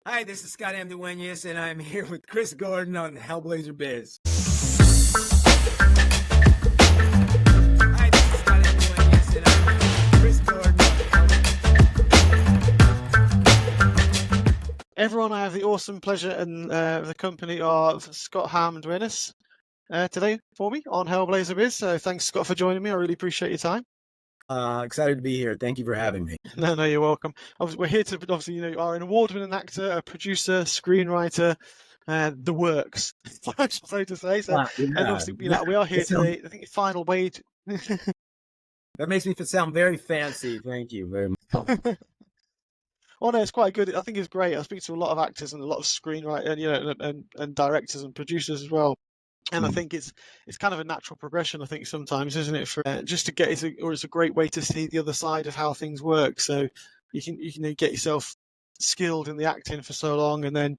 Hi, this is Scott Hamm Duenas, and I'm here with Chris Gordon on Hellblazer Biz. Hi, this is Scott Hamm Duenas, and I'm here with Chris Gordon on Everyone, I have the awesome pleasure and the company of Scott Hamm Duenas today for me on Hellblazer Biz. So thanks, Scott, for joining me. I really appreciate your time. Excited to be here. Thank you for having me. No, you're welcome. We're here to, obviously, you are an award-winning actor, a producer, screenwriter, the works, so to say. So, and obviously, we are here today. I think final wage. That makes me sound very fancy. Thank you very much. Oh no, it's quite good. I think it's great. I speak to a lot of actors and a lot of screenwriters, and directors and producers as well. And I think it's kind of a natural progression. I think sometimes, isn't it, for just to get it's a great way to see the other side of how things work. So you can get yourself skilled in the acting for so long, and then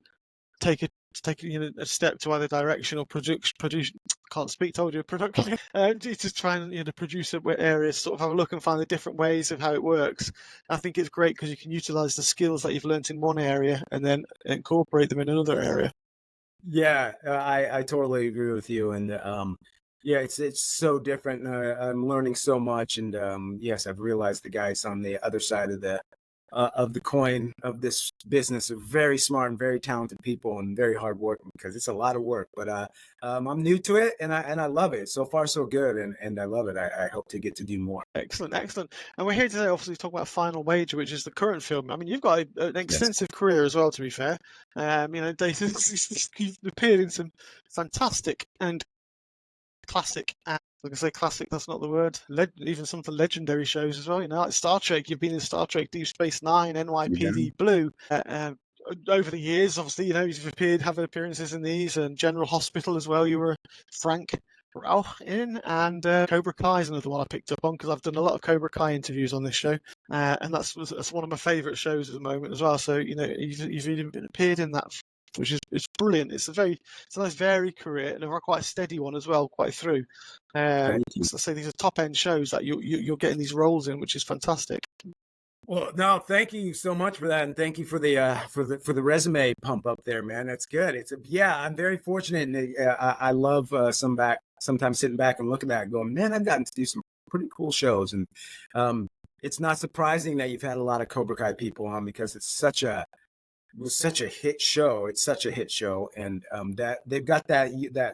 take a step to either direction or produce. Can't speak. Told you production. Just try and produce areas, sort of have a look and find the different ways of how it works. I think it's great because you can utilize the skills that you've learnt in one area and then incorporate them in another area. Yeah, I totally agree with you, and yeah, it's so different. I'm learning so much, and yes, I've realized the guys on the other side of the coin of this business are very smart and very talented people and very hard working because it's a lot of work. But I'm new to it, and I love it. So far, so good, and I love it. I hope to get to do more. Excellent. And we're here today, obviously, to talk about Final Wager, which is the current film. I mean, you've got an extensive career as well, to be fair. You've appeared in some fantastic and classic, like I say classic, that's not the word, even some of the legendary shows as well. Like Star Trek, you've been in Star Trek, Deep Space Nine, NYPD Blue. Over the years, obviously, you've having appearances in these, and General Hospital as well. You were Frank Rauch in, and Cobra Kai is another one I picked up on because I've done a lot of Cobra Kai interviews on this show, and that's one of my favourite shows at the moment as well. So you've even appeared in that, which is brilliant. It's a nice varied career and a quite steady one as well, quite through. So I say these are top end shows that you're getting these roles in, which is fantastic. Well, no, thank you so much for that, and thank you for the resume pump up there, man. That's good. I'm very fortunate, and I love sometimes sitting back and looking at it, going, man, I've gotten to do some pretty cool shows, and it's not surprising that you've had a lot of Cobra Kai people on because it was such a hit show. It's such a hit show, and that they've got that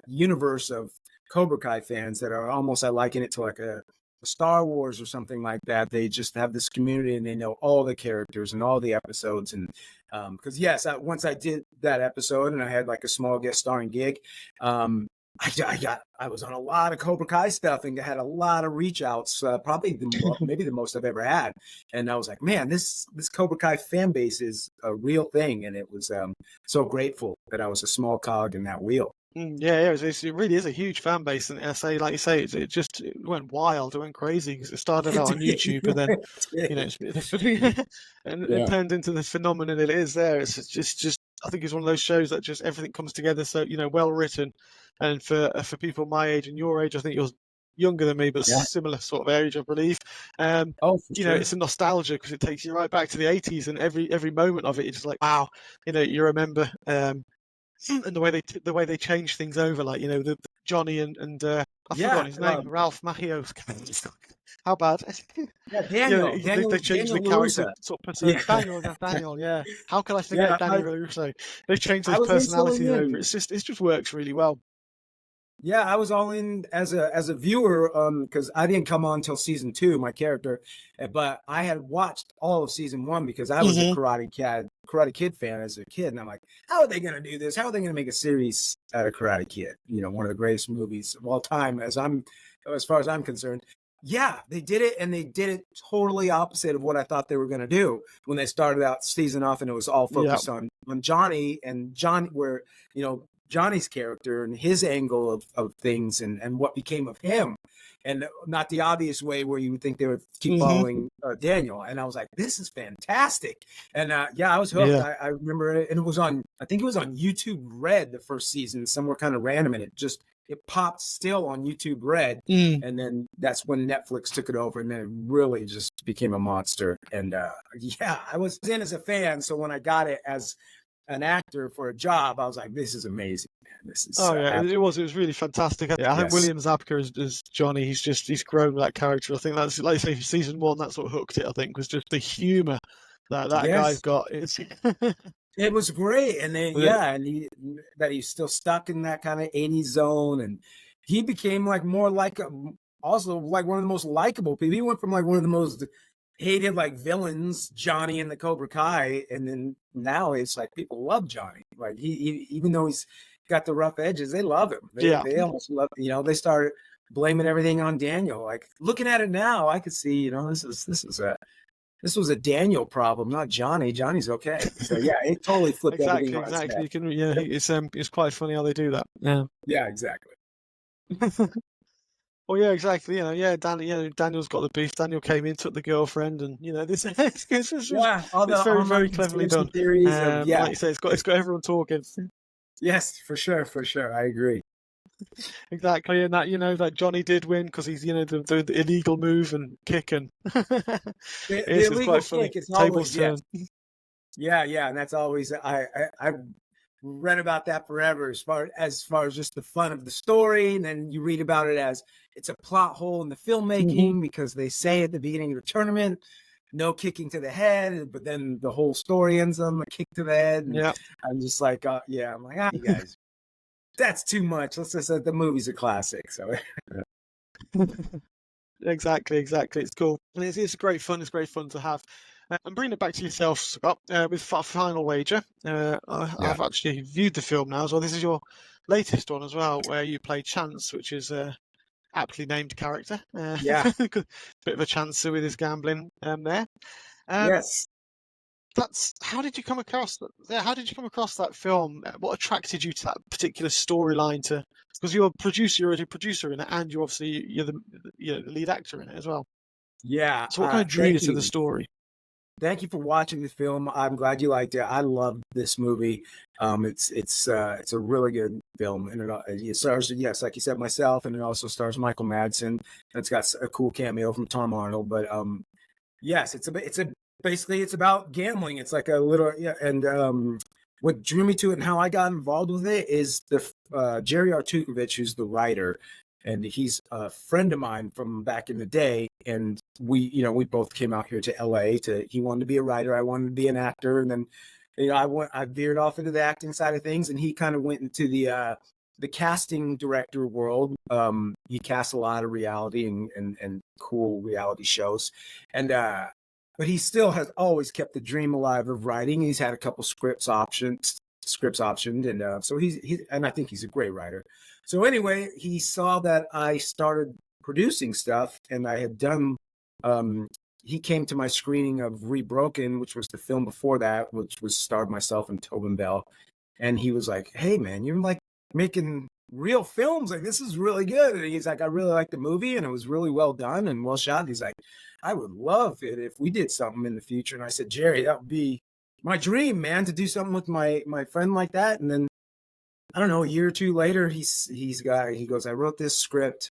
universe of Cobra Kai fans that are almost, I liken it to like a Star Wars or something like that. They just have this community and they know all the characters and all the episodes. And because once I did that episode and I had like a small guest starring gig, I was on a lot of Cobra Kai stuff and had a lot of reach outs, probably maybe the most I've ever had. And I was like, man, this Cobra Kai fan base is a real thing. And it was so grateful that I was a small cog in that wheel. It really is a huge fan base, and like you say, it went wild, it went crazy because it started out on YouTube, and then it turned into the phenomenon it is. There, it's just I think it's one of those shows that just everything comes together so well written, and for people my age and your age, I think you're younger than me, but similar sort of age, I believe. It's a nostalgia because it takes you right back to the 80s, and every moment of it, it's just like wow, you remember. And the way they change things over, like the Johnny and I've forgotten his name, Ralph Macchio's. How bad? Yeah, Daniel. They changed the character sort of personality. Daniel. Yeah. How can I forget Danny Russo? They changed his personality over. It just works really well. Yeah, I was all in as a viewer because I didn't come on until season 2, my character, but I had watched all of season 1 because I was a Karate Kid fan as a kid, and I'm like, how are they going to do this? How are they going to make a series out of Karate Kid? One of the greatest movies of all time, as far as I'm concerned. Yeah, they did it, and they did it totally opposite of what I thought they were going to do when they started out season off, and it was all focused on Johnny and where Johnny's character and his angle of things and what became of him, and not the obvious way where you would think they would keep following Daniel. And I was like, this is fantastic. And I was hooked. Yeah. I remember it, and I think it was on YouTube Red, the first season, somewhere kind of random, and it popped still on YouTube Red. And then that's when Netflix took it over, and then it really just became a monster. And I was in as a fan. So when I got it as an actor for a job, I was like, this is amazing, man. This is Oh yeah, it was really fantastic. Yeah, I think yes, William Zabka as Johnny, he's grown with that character. I think that's like I say season one, that's what hooked it. I think was just the humour that guy's yes. got. It's It was great, and then that he's still stuck in that kind of '80s zone, and he became like more like also like one of the most likable people. He went from like one of the most hated like villains, Johnny in the Cobra Kai, and then now it's like people love Johnny. Like he even though he's got the rough edges, they love him. yeah, They almost love. They started blaming everything on Daniel. Like looking at it now, I could see this was a Daniel problem, not Johnny. Johnny's okay. So yeah, it totally flipped everything on its exactly. head. You can it's quite funny how they do that. Yeah. Yeah, exactly. Well, yeah, exactly. Daniel's got the beef. Daniel came in, took the girlfriend, and this Yeah, all the it's very, online very cleverly conspiracy done. theories of Like you say, it's got everyone talking. yes, for sure, I agree. Exactly, and that Johnny did win because he's the illegal move and kick, and The it's illegal quite funny. kick is Tables always turn. yeah, and that's always I read about that forever as far as just the fun of the story, and then you read about it as it's a plot hole in the filmmaking because they say at the beginning of the tournament, no kicking to the head, but then the whole story ends on a kick to the head, and Yeah, I'm just like, I'm like, you guys, that's too much. Let's just say the movie's a classic, so exactly. It's cool, and it's great fun. It's great fun to have. And bringing it back to yourself, Scott, with Final Wager. yeah, I've actually viewed the film now as well. This is your latest one as well, where you play Chance, which is aptly named character. yeah, Bit of a chancer with his gambling there. Um, yes. that's how did you come across that? Yeah, how did you come across that film? What attracted you to that particular storyline? Because you're already a producer in it, and you're the lead actor in it as well. Yeah, So what kind of drew you thank to the you. story? Thank you for watching the film. I'm glad you liked it. I love this movie. It's a really good film, and it stars, yes, like you said, myself, and it also stars Michael Madsen. It's got a cool cameo from Tom Arnold. But yes, basically it's about gambling. It's like a little and what drew me to it and how I got involved with it is the Jerry Artukovich, who's the writer, and he's a friend of mine from back in the day. And we both came out here to LA he wanted to be a writer. I wanted to be an actor. And then, I veered off into the acting side of things, and he kind of went into the casting director world. He cast a lot of reality and cool reality shows. And, but he still has always kept the dream alive of writing. He's had a couple scripts optioned. And so and I think he's a great writer. So anyway, he saw that I started producing stuff, and I had done. He came to my screening of Rebroken, which was the film before that, which was starred myself and Tobin Bell, and he was like, "Hey, man, you're like making real films. Like this is really good." And he's like, "I really like the movie, and it was really well done and well shot." And he's like, "I would love it if we did something in the future." And I said, "Jerry, that would be my dream, man, to do something with my friend like that." And then I don't know, a year or two later, he goes, "I wrote this script."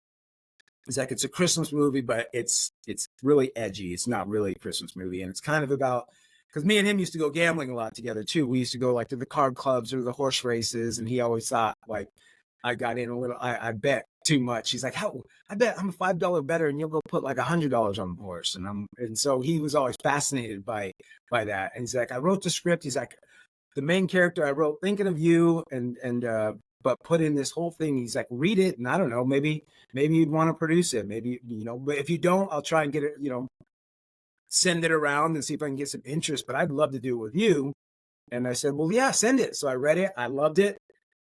He's like, "It's a Christmas movie, but it's really edgy. It's not really a Christmas movie." And it's kind of about, because me and him used to go gambling a lot together too. We used to go like to the card clubs or the horse races, and he always thought like I got in a little. I bet too much. He's like, "How? I bet I'm a $5 better, and you'll go put like $100 on the horse." And so he was always fascinated by that. And he's like, "I wrote the script." He's like, "The main character I wrote thinking of you, and but put in this whole thing." He's like, "Read it, and I don't know, maybe you'd want to produce it, maybe, but if you don't, I'll try and get it, send it around and see if I can get some interest, but I'd love to do it with you." And I said, "Well, yeah, send it." So I read it. I loved it.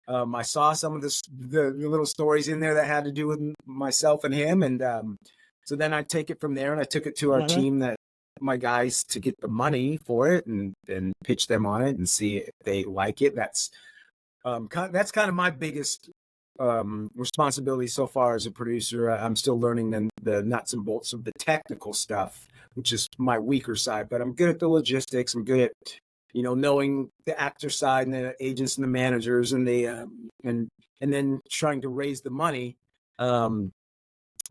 I saw some of the little stories in there that had to do with myself and him. And so then I take it from there, and I took it to our team, my guys, to get the money for it and pitch them on it and see if they like it. That's kind of my biggest responsibility so far as a producer. I'm still learning the nuts and bolts of the technical stuff, which is my weaker side, but I'm good at the logistics. I'm good at knowing the actor side and the agents and the managers and the and then trying to raise the money. And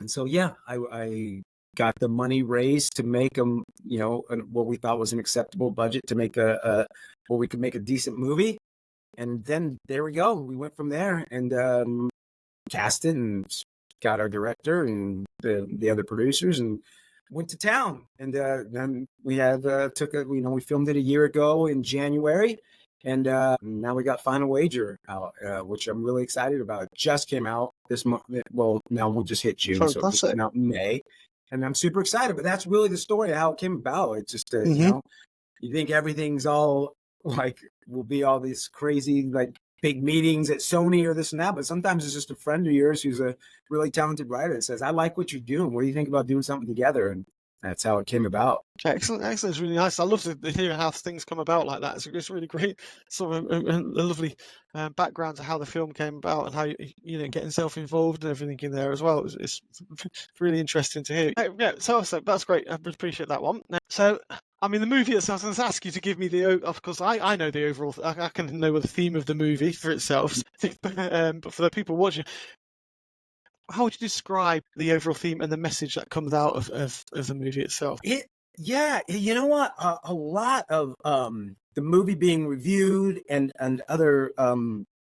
so yeah, I got the money raised to make them, what we thought was an acceptable budget to make where we could make a decent movie. And then there we go. We went from there and cast it and got our director and the other producers and went to town. And then we had we filmed it a year ago in January. And now we got Final Wager out, which I'm really excited about. It just came out this month. Well, now we'll just hit June, so it just came out in May. And I'm super excited. But that's really the story of how it came about. It's just, you think everything's all like, will be all these crazy, like, big meetings at Sony or this and that. But sometimes it's just a friend of yours who's a really talented writer that says, I like what you're doing. What do you think about doing something together? And that's how it came about. Excellent. It's really nice. I love to hear how things come about like that. It's really great, sort of a lovely background to how the film came about and how getting yourself involved and everything in there as well. It's really interesting to hear. Yeah, so that's great. I appreciate that one. So, I mean, the movie itself, I was going to ask you to give me of course, I know the overall, I can know the theme of the movie for itself, but for the people watching, how would you describe the overall theme and the message that comes out of the movie itself? You know what? A lot of the movie being reviewed and other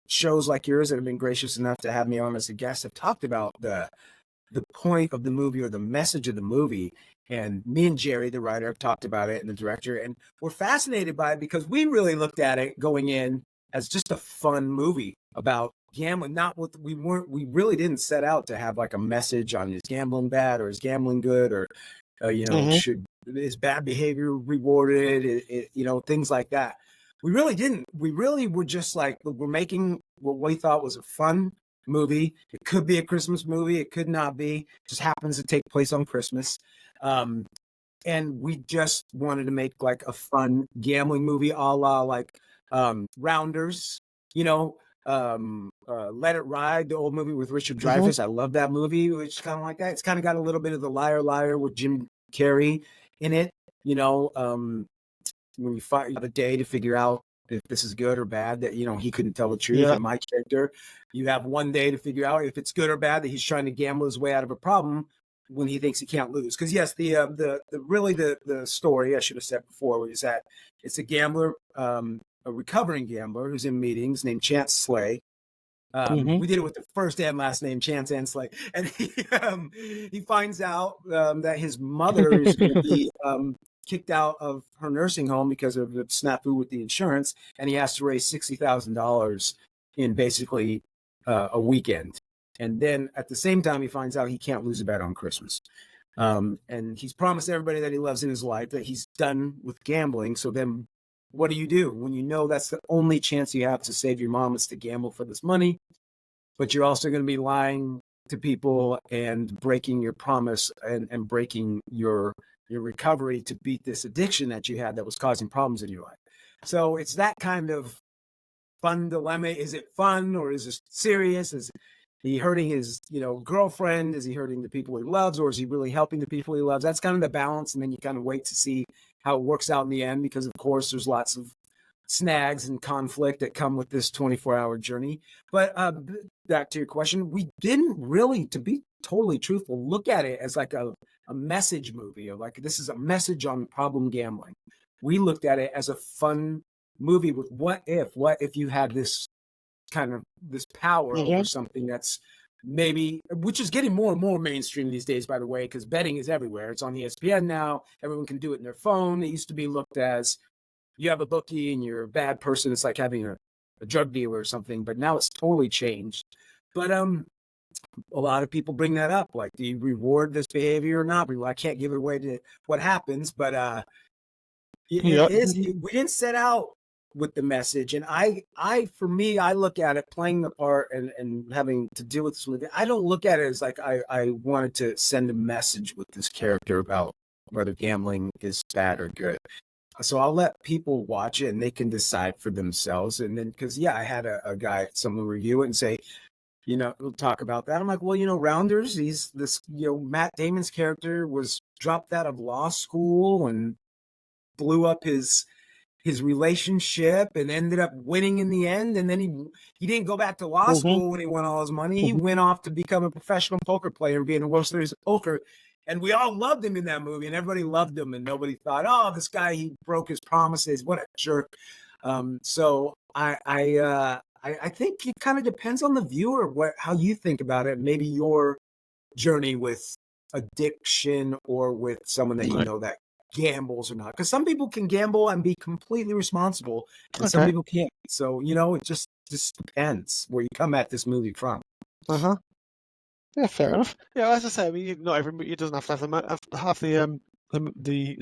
shows like yours that have been gracious enough to have me on as a guest have talked about the point of the movie or the message of the movie. And me and Jerry, the writer, have talked about it, and the director, and we're fascinated by it because we really looked at it going in as just a fun movie about gambling. We really didn't set out to have like a message on is gambling bad or is gambling good or is bad behavior rewarded, things like that. We really didn't. We really were just like, we're making what we thought was a fun movie. It could be a Christmas movie. It could not be. It just happens to take place on Christmas. And we just wanted to make like a fun gambling movie a la like Rounders, Let It Ride, the old movie with Richard Dreyfuss. I love that movie. It's kind of like that. It's kind of got a little bit of the Liar Liar with Jim Carrey in it. When you find the day to figure out if this is good or bad, that he couldn't tell the truth. And my character, you have one day to figure out if it's good or bad, that he's trying to gamble his way out of a problem when he thinks he can't lose. Because yes, the story I should have said before is that it's a gambler, a recovering gambler who's in meetings named Chance Slay. We did it with the first and last name, Chance and Slay, and he finds out that his mother is going to be kicked out of her nursing home because of the snafu with the insurance, and he has to raise $60,000 in basically a weekend. And then at the same time, he finds out he can't lose a bet on Christmas. And he's promised everybody that he loves in his life that he's done with gambling. So then what do you do when you know that's the only chance you have to save your mom is to gamble for this money, but you're also going to be lying to people and breaking your promise and breaking your recovery to beat this addiction that you had that was causing problems in your life. So it's that kind of fun dilemma. Is it fun or is it serious? Is he hurting his, girlfriend? Is he hurting the people he loves, or is he really helping the people he loves? That's kind of the balance. And then you kind of wait to see how it works out in the end, because of course there's lots of snags and conflict that come with this 24-hour journey. But back to your question, we didn't really, to be totally truthful, look at it as like a message movie, or like this is a message on problem gambling. We looked at it as a fun movie with what if you had this kind of this power over something that's maybe, which is getting more and more mainstream these days, by the way, because betting is everywhere. It's on ESPN now. Everyone can do it in their phone. It used to be looked as you have a bookie and you're a bad person. It's like having a drug dealer or something, but now it's totally changed. But a lot of people bring that up. Like, do you reward this behavior or not? I can't give it away to what happens, but we didn't set out with the message. And for me, I look at it playing the part and having to deal with this movie. I don't look at it as like I wanted to send a message with this character about whether gambling is bad or good. So I'll let people watch it and they can decide for themselves. And then, because I had a guy, someone review it and say, we'll talk about that. I'm like, well, Rounders, Matt Damon's character was dropped out of law school and blew up his relationship and ended up winning in the end. And then he didn't go back to law school when he won all his money. He went off to become a professional poker player and be in the World Series of Poker. And we all loved him in that movie, and everybody loved him, and nobody thought, oh, this guy, he broke his promises. What a jerk. So I think it kind of depends on the viewer, how you think about it. Maybe your journey with addiction, or with someone that you Right. know that gambles or not. Because some people can gamble and be completely responsible, and some Okay. people can't. So, it just depends where you come at this movie from. Uh-huh. Yeah, fair enough. Yeah, as I say, I mean, not every it doesn't have to have the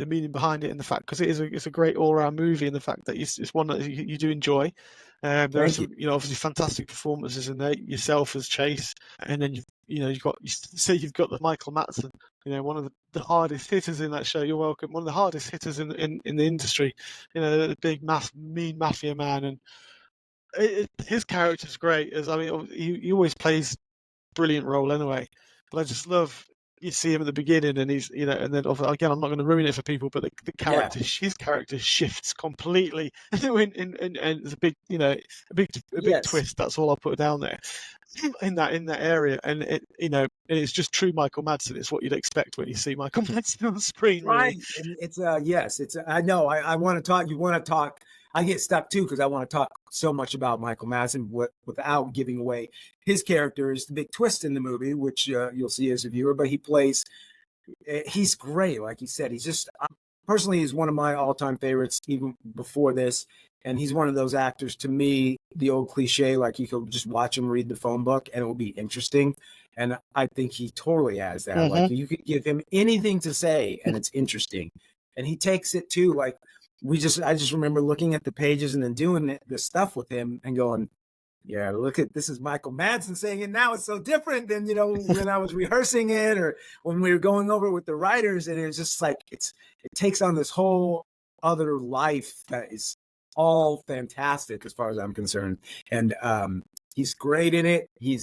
meaning behind it, and the fact, because it's a great all round movie, and the fact that it's one that you do enjoy. There are Thank you. some, obviously fantastic performances in there. Yourself as Chase, and then you've got the Michael Madsen, one of the hardest hitters in that show. You're welcome. One of the hardest hitters in the industry. The big mean mafia man, and his character's great. I mean, he always plays brilliant role anyway. But I just love, you see him at the beginning, and he's and then again, I'm not going to ruin it for people, but the Yeah. character, his character shifts completely, and it's a big a big Yes. twist. That's all I'll put down there in that area, and and it's just true Michael Madsen. It's what you'd expect when you see Michael Madsen on screen, really. Right. And it's yes, I know. I want to talk. You want to talk. I get stuck too, because I want to talk so much about Michael Madsen without giving away his character. Is the big twist in the movie, which you'll see as a viewer. But he's great. Like you said, he's just personally, he's one of my all-time favorites, even before this. And he's one of those actors, to me, the old cliche, like you could just watch him read the phone book and it will be interesting. And I think he totally has that. Like, you could give him anything to say and it's interesting. And he takes it too. Like, I just remember looking at the pages and then doing the stuff with him and going, yeah, this is Michael Madsen saying it now. It's so different than, when I was rehearsing it, or when we were going over it with the writers. And it's just like, it takes on this whole other life that is all fantastic as far as I'm concerned. And he's great in it. He's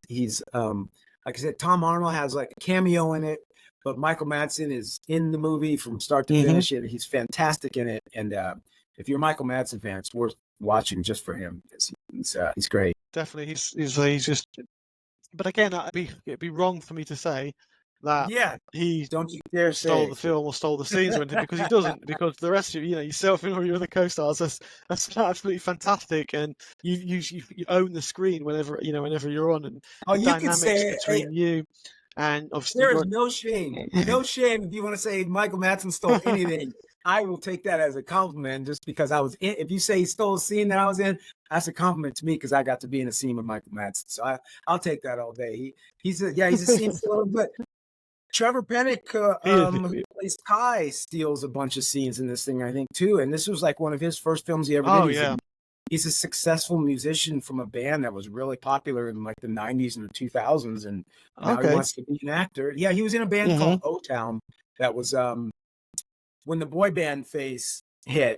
like I said, Tom Arnold has like a cameo in it, but Michael Madsen is in the movie from start to finish. And he's fantastic in it. And if you're a Michael Madsen fan, it's worth watching just for him. He's great. Definitely, he's just. But again, it'd be wrong for me to say that Yeah, he don't you dare stole say the it. film or stole the scenes or anything, because he doesn't. Because the rest of yourself and all your other co-stars, that's absolutely fantastic, and you own the screen whenever you're on, and Oh, the you could dynamics say, hey, between you and obviously there is no shame. No shame if you want to say Michael Madsen stole anything. I will take that as a compliment, just because I was in. If you say he stole a scene that I was in, that's a compliment to me, because I got to be in a scene with Michael Madsen. So I'll take that all day. He's a scene stealer, but Trevor Pennick, he is. who plays Kai, steals a bunch of scenes in this thing, I think, too. And this was like one of his first films he ever did. Oh yeah. He's a successful musician from a band that was really popular in like the 90s and the 2000s. And now he wants to be an actor. Yeah, he was in a band called O-Town that was when the boy band phase hit.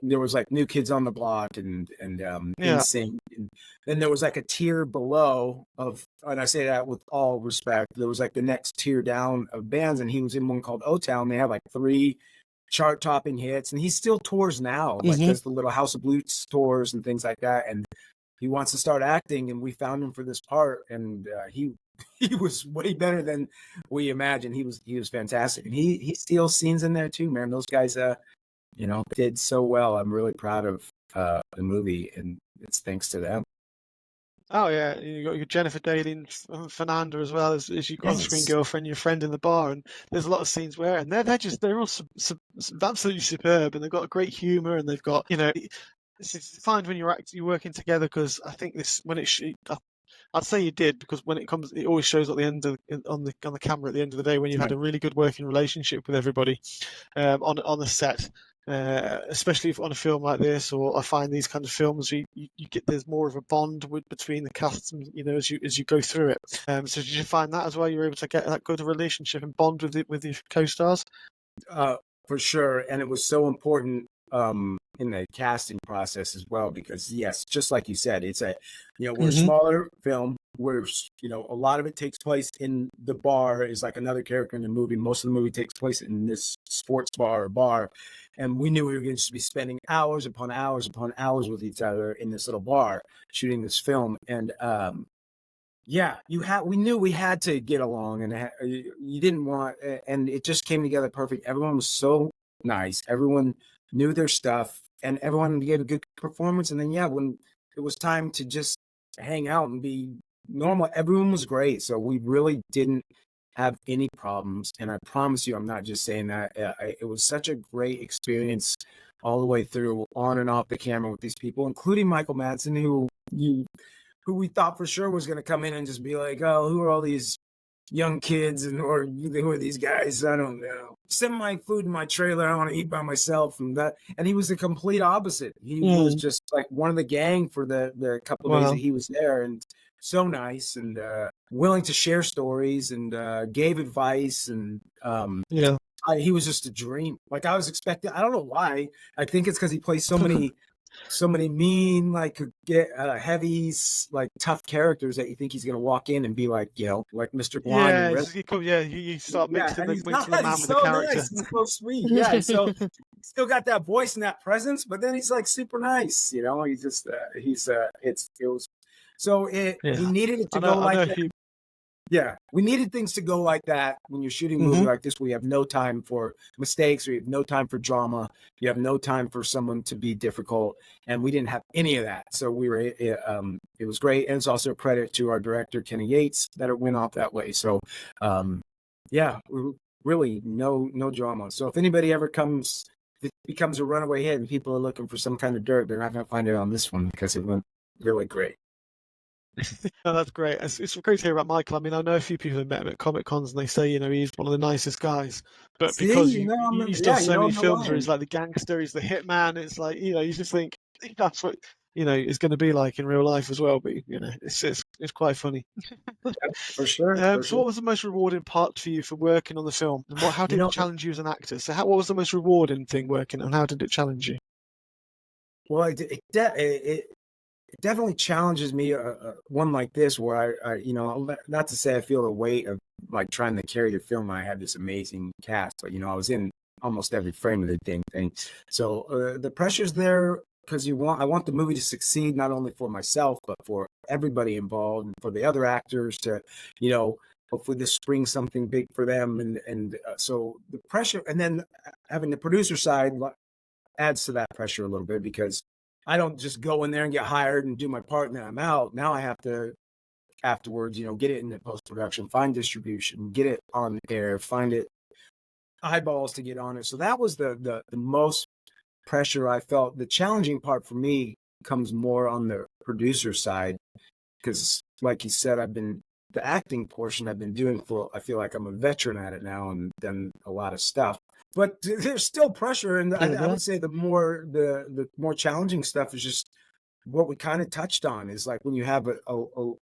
There was like New Kids on the Block and NSYNC. And then there was like a tier below of, and I say that with all respect, there was like the next tier down of bands, and he was in one called O-Town. They had like 3 chart-topping hits, and he still tours now, like does the little House of Blues tours and things like that. And he wants to start acting, and we found him for this part, and he was way better than we imagined. He was fantastic, and he steals scenes in there too, man. Those guys, did so well. I'm really proud of the movie, and it's thanks to them. Oh yeah, you got your Jennifer Daly and Fernanda as well as your on-screen girlfriend, your friend in the bar, and there's a lot of scenes where, and they're all absolutely superb, and they've got great humor, and they've got it's fine when you're working together, because I think I'd say you did, because when it comes, it always shows at the end on the camera at the end of the day, when you've had a really good working relationship with everybody on the set. Especially on a film like this, or I find these kind of films, you get, there's more of a bond between the cast, as you go through it. So did you find that as well? You were able to get that good relationship and bond with your co-stars? For sure, and it was so important in the casting process as well, because yes, just like you said, it's we're a smaller film. Where a lot of it takes place in the bar, is like another character in the movie. Most of the movie takes place in this sports bar, and we knew we were going to be spending hours upon hours upon hours with each other in this little bar shooting this film. And Yeah, we knew we had to get along, and you didn't want, and it just came together perfect. Everyone was so nice. Everyone knew their stuff, and everyone gave a good performance. And then, yeah, when it was time to just hang out and be normal, everyone was great. So we really didn't have any problems. And I promise you, I'm not just saying that. It was such a great experience all the way through, on and off the camera with these people, including Michael Madsen, who we thought for sure was going to come in and just be like, oh, who are all these young kids, and or who are these guys? I don't know. Send my food in my trailer. I want to eat by myself. And he was the complete opposite. He was just like one of the gang for the couple of days that he was there, and so nice, and willing to share stories, and gave advice, and he was just a dream. Like, I was expecting, I don't know why. I think it's because he plays so many mean, like, heavy, like, tough characters that you think he's gonna walk in and be like, like Mr. Blonde. You start mixing the man He's with so the character. nice. He's so sweet. Yeah, he's still got that voice and that presence, but then he's like super nice. He's just he needed it to go like that. Yeah, we needed things to go like that. When you're shooting a movie like this, we have no time for mistakes, or you have no time for drama, you have no time for someone to be difficult, and we didn't have any of that. So it was great, and it's also a credit to our director Kenny Yates that it went off that way. So, really no drama. So if anybody ever it becomes a runaway hit, and people are looking for some kind of dirt, they're not going to find it on this one, because it went really great. No, that's great. It's great to hear about Michael. I mean, I know a few people who met him at Comic Cons, and they say, he's one of the nicest guys. But because he's done so many films where he's like the gangster, he's the hitman, it's like, you just think that's what it's going to be like in real life as well. But it's quite funny. For sure. So what was the most rewarding part for you for working on the film, and how did it challenge you as an actor? So what was the most rewarding thing working, and how did it challenge you? Well, it definitely challenges me, one like this, where I not to say I feel the weight of like trying to carry the film. I had this amazing cast, but I was in almost every frame of the thing. So the pressure's there, because I want the movie to succeed, not only for myself, but for everybody involved, and for the other actors to, hopefully this brings something big for them. And so the pressure, and then having the producer side adds to that pressure a little bit, because I don't just go in there and get hired and do my part and then I'm out. Now I have to, afterwards, get it into post-production, find distribution, get it on air, find it eyeballs to get on it. So that was the most pressure I felt. The challenging part for me comes more on the producer side, because like you said, the acting portion I've been doing I feel like I'm a veteran at it now, and done a lot of stuff. But there's still pressure, and I would say the more challenging stuff is just what we kind of touched on, is like when you have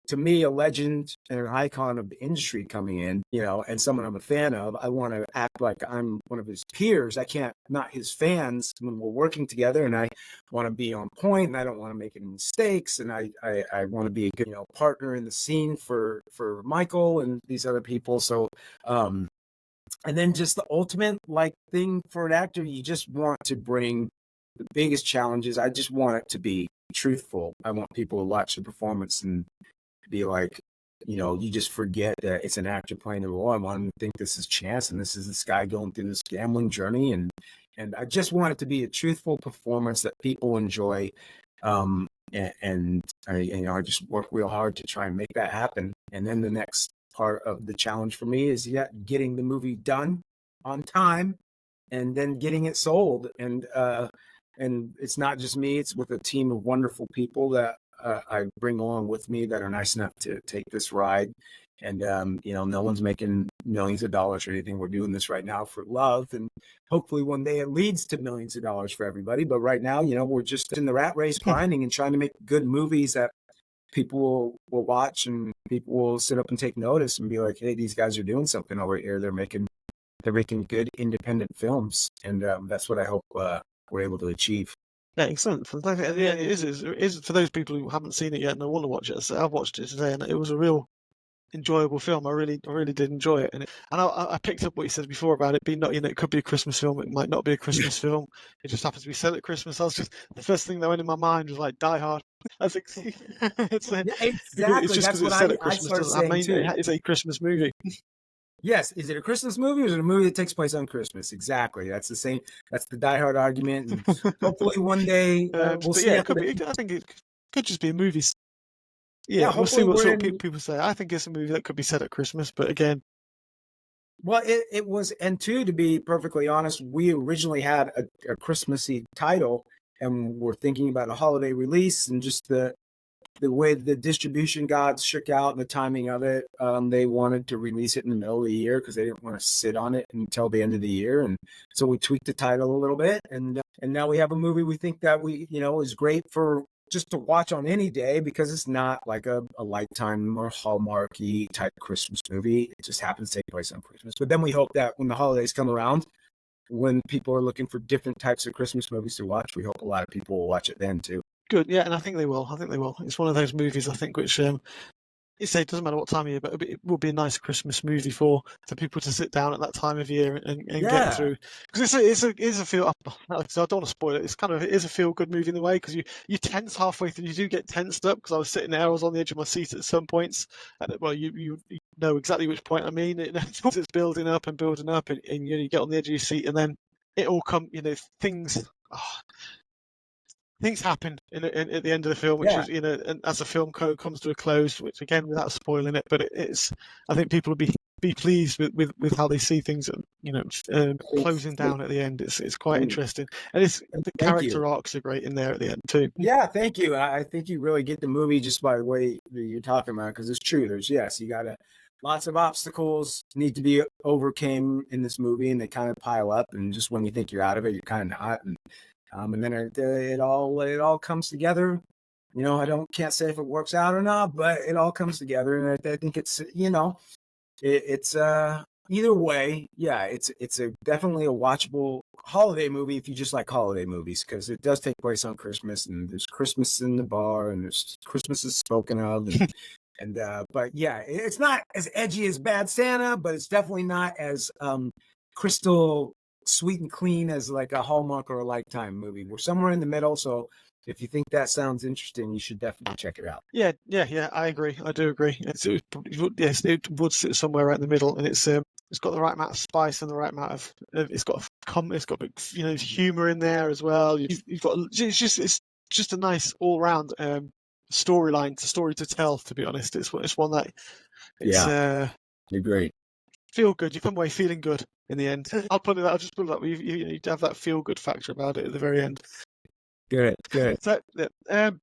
to me, a legend and an icon of the industry coming in, and someone I'm a fan of. I want to act like I'm one of his peers. I can't, not his fans, when we're working together, and I want to be on point, and I don't want to make any mistakes, and I want to be a good, partner in the scene for Michael and these other people. So, and then just the ultimate thing for an actor, you just want to bring the biggest challenges. I just want it to be truthful. I want people to watch the performance and be like, you just forget that it's an actor playing the role. I want them to think this is chance, and this is this guy going through this gambling journey, and I just want it to be a truthful performance that people enjoy. And I just work real hard to try and make that happen. And then the next part of the challenge for me is getting the movie done on time, and then getting it sold. And it's not just me; it's with a team of wonderful people that I bring along with me that are nice enough to take this ride. And no one's making millions of dollars or anything. We're doing this right now for love, and hopefully one day it leads to millions of dollars for everybody. But right now, we're just in the rat race, grinding and trying to make good movies that people will watch, and people will sit up and take notice and be like, hey, these guys are doing something over here. They're making good independent films. And that's what I hope we're able to achieve. Yeah, excellent. Yeah, it is for those people who haven't seen it yet and they want to watch it. So I've watched it today, and it was a real enjoyable film. I really did enjoy it, and I picked up what you said before about it being not, it could be a Christmas film, it might not be a Christmas film. It just happens to be set at Christmas. The first thing that went in my mind was like Die Hard. I think it's Yeah, it's exactly. just That's because what it's set at I Christmas started doesn't that saying mean too. it's a Christmas movie. Yes, is it a Christmas movie or is it a movie that takes place on Christmas? Exactly. That's the same. That's the Die Hard argument, and hopefully one day we'll But see. yeah, it could be. I think it could just be a movie. Yeah, Yeah, we'll see hopefully what we're sort of in. people say. I think it's a movie that could be set at Christmas, but again, Well, it was, and two, to be perfectly honest, we originally had a Christmassy title, and we're thinking about a holiday release, and just the way the distribution gods shook out and the timing of it, they wanted to release it in the middle of the year because they didn't want to sit on it until the end of the year, and so we tweaked the title a little bit, and now we have a movie we think that is great for just to watch on any day because it's not like a Lifetime or Hallmarky type Christmas movie. It just happens to take place on Christmas. But then we hope that when the holidays come around, when people are looking for different types of Christmas movies to watch, we hope a lot of people will watch it then too. good. Yeah, and I think they will. It's one of those movies I think which it doesn't matter what time of year, but it will be a nice Christmas movie for people to sit down at that time of year and get through. Because it's a feel. So I don't want to spoil it. It is a feel good movie in the way because you tense halfway through. You do get tensed up because I was sitting there. I was on the edge of my seat at some points. And, well, you know exactly which point I mean. It's building up, and you get on the edge of your seat, and then it all come. Things. Oh, things happen at the end of the film, which is and as the film comes to a close, which again without spoiling it, but it's I think people will be pleased with how they see things, closing down at the end. It's quite interesting, and the character arcs are great in there at the end too. Yeah, thank you. I think you really get the movie just by the way that you're talking about, because it's true. You gotta lots of obstacles need to be overcame in this movie, and they kind of pile up, and just when you think you're out of it, you're kind of not, and then it all comes together. Can't say if it works out or not, but it all comes together, and I think it's it's either way, yeah, it's definitely a watchable holiday movie if you just like holiday movies, because it does take place on Christmas, and there's Christmas in the bar, and there's Christmas is spoken of, and but yeah, it's not as edgy as Bad Santa, but it's definitely not as crystal sweet and clean as like a Hallmark or a Lifetime movie. We're somewhere in the middle, so if you think that sounds interesting, you should definitely check it out. Yeah, I agree. I do agree. It would sit somewhere right in the middle, and it's got the right amount of spice and the right amount of it's got humor in there as well. You've got it's just a nice all round story to tell. To be honest, it's one that You're great. Feel good. You come away feeling good in the end. I'll just put it that way. You have that feel good factor about it at the very end. Good. So, I'm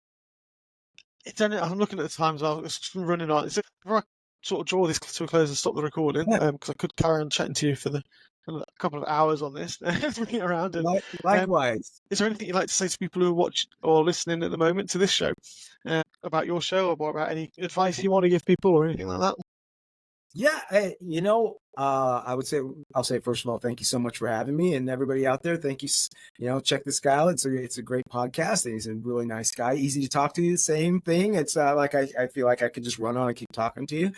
looking at the times. It's running on. Before I sort of draw this to a close and stop the recording, because I could carry on chatting to you for a couple of hours on this, bringing it around. And, likewise. Is there anything you'd like to say to people who are watching or listening at the moment to this show about your show, or about any advice you want to give people, or anything like that? Yeah, I'll say first of all, thank you so much for having me, and everybody out there, thank you. Check this guy out. It's a great podcast, and he's a really nice guy, easy to talk to. Same thing. It's like I feel like I could just run on and keep talking to you.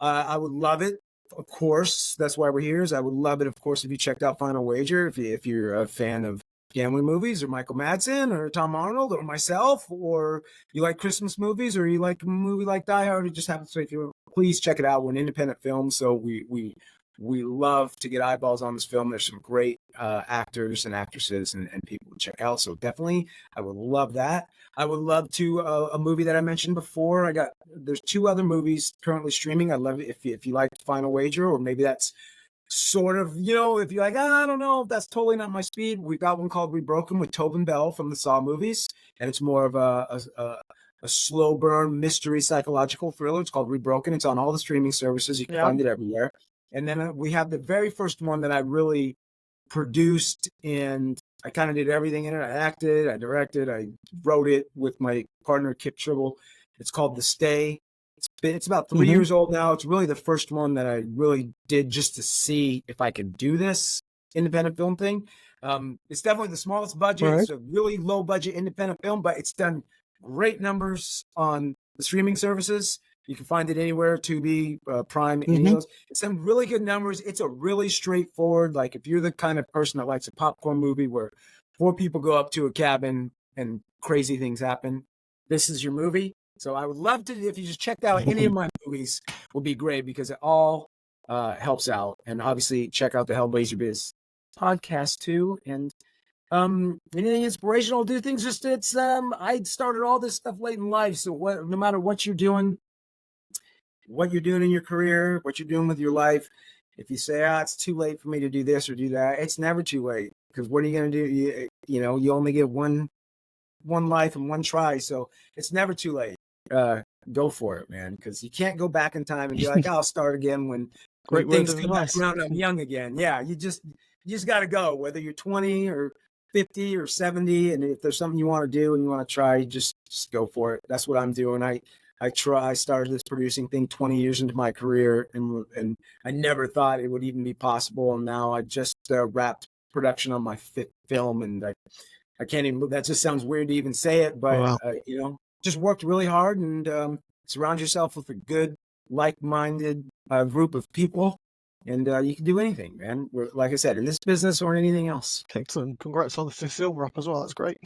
I would love it. Of course, that's why we're here. I would love it, of course, if you checked out Final Wager. If you're a fan of gambling movies, or Michael Madsen, or Tom Arnold, or myself, or you like Christmas movies, or you like a movie like Die Hard, or just happens to be, please check it out. We're an independent film, so we love to get eyeballs on this film. There's some great actors and actresses and people to check out, so definitely I would love that. I would love to a movie that I mentioned before. There's 2 other movies currently streaming. I love it if you like Final Wager, or maybe that's sort of, if you're like, I don't know if that's totally not my speed. We've got one called Rebroken with Tobin Bell from the Saw movies, and it's more of a slow burn mystery psychological thriller. It's called Rebroken. It's on all the streaming services. You can find it everywhere. And then we have the very first one that I really produced, and I kind of did everything in it. I acted, I directed, I wrote it with my partner Kip Tribble. It's called The Stay. It's about 3 years old now. It's really the first one that I really did just to see if I could do this independent film thing. It's definitely the smallest budget. Right. It's a really low budget independent film, but it's done great numbers on the streaming services. You can find it anywhere, Tubi, Prime, any of those. It's some really good numbers. It's a really straightforward, like if you're the kind of person that likes a popcorn movie where 4 people go up to a cabin and crazy things happen, this is your movie. So I would love to, if you just checked out any of my movies, would be great because it all helps out. And obviously check out the Hellblazer Biz podcast too. And anything inspirational, do things just, it's, I started all this stuff late in life. So no matter what you're doing in your career, what you're doing with your life, if you say, it's too late for me to do this or do that, it's never too late. Because what are you going to do? You only get one life and one try. So it's never too late. Go for it, man. Because you can't go back in time and be like, I'll start again when things come back around. I'm young again. Yeah, you just got to go, whether you're 20 or 50 or 70. And if there's something you want to do and you want to try, just go for it. That's what I'm doing. I started this producing thing 20 years into my career, and I never thought it would even be possible. And now I just wrapped production on my 5th film, and I can't even, that just sounds weird to even say it, but just worked really hard, and surround yourself with a good, like-minded group of people, and you can do anything, man. Like I said, in this business or anything else. Excellent. Congrats on the 5th film wrap as well. That's great.